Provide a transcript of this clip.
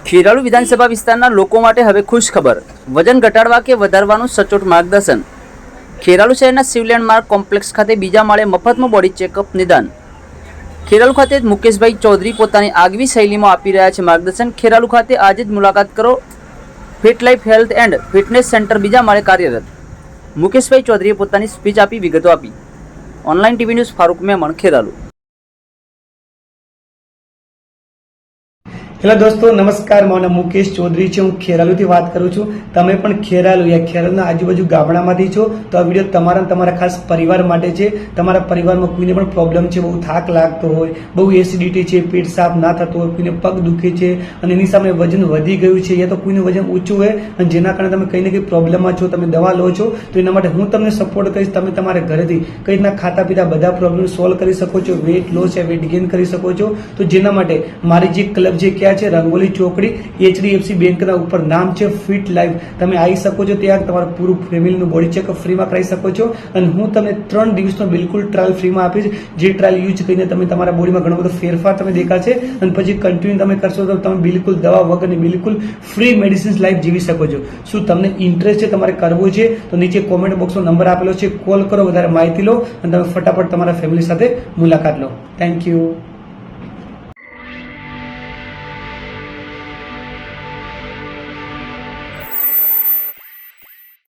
ખેરાલુ વિધાનસભા વિસ્તારના લોકો માટે હવે ખુશ ખબર, વજન ઘટાડવા કે વધારવાનું સચોટ માર્ગદર્શન। ખેરાલુ શહેરના શિવલેન્ડ માર્ગ કોમ્પ્લેક્સ ખાતે બીજા માળે મફતમાં બોડી ચેકઅપ નિદાન। ખેરાલુ ખાતે મુકેશભાઈ ચૌધરી પોતાની આગવી શૈલીમાં આપી રહ્યા છે માર્ગદર્શન। ખેરાલુ ખાતે આજે જ મુલાકાત કરો fit life health and fitness centre બીજા માળે કાર્યરત। મુકેશભાઈ ચૌધરીએ પોતાની સ્પીચ આપી વિગતો આપી। Online TV news Farooq Memon, Kheralu. Hello દોસ્તો, નમસ્કાર। મારું નામ મુકેશ ચૌધરી છે। હું ખેરાલુથી વાત કરું છું। તમે પણ ખેરાલુ યા ખેરાલુના આજુબાજુ ગામડામાંથી છો તો આ વિડીયો તમારા ખાસ પરિવાર માટે છે। તમારા પરિવારમાં કોઈને પણ પ્રોબ્લેમ છે, બહુ થાક લાગતો હોય, બહુ એસિડિટી છે, પેટ સાફ ના થતું હોય, કોઈને પગ દુખે છે અને એની સામે વજન વધી ગયું છે યા તો કોઈનું વજન ઊંચું હોય અને જેના કારણે તમે કંઈ ને કંઈ પ્રોબ્લેમમાં છો, તમે દવા લો છો, તો એના માટે હું તમને સપોર્ટ કરીશ। તમે તમારા ઘરેથી કઈ રીતના ખાતા પીતા બધા પ્રોબ્લેમ સોલ્વ કરી શકો છો, વેઇટ લોસ યા વેઇટ ગેઇન કરી શકો છો। તો જેના માટે મારી જે ક્લબ છે છે રંગોલી ચોકડી HDFC બેંકના ઉપર નામ છે ફિટ લાઈફ। તમે આવી શકો છો, ત્યાં તમારું પૂરું ફેમિલીનું બોડી ચેકઅપ ફ્રીમાં કરાવી શકો છો અને હું તમને 3 દિવસનો બિલકુલ ટ્રાયલ ફ્રીમાં આપીશ। જે ટ્રાયલ યુઝ કરીને તમે તમારા બોડીમાં ઘણો બધો ફેરફાર તમે દેખાશે અને પછી કન્ટિન્યુ તમે કરશો તો તમે બિલકુલ દવા વગરની બિલકુલ ફ્રી મેડિસિન્સ લાઈફ જીવી શકો છો। શું તમને ઇન્ટરેસ્ટ છે, તમારે કરવું છે તો નીચે કોમેન્ટ બોક્સનો નંબર આપેલો છે, કોલ કરો, વધારે માહિતી લો અને તમે ફટાફટ તમારા ફેમિલી સાથે મુલાકાત લો। Thank you.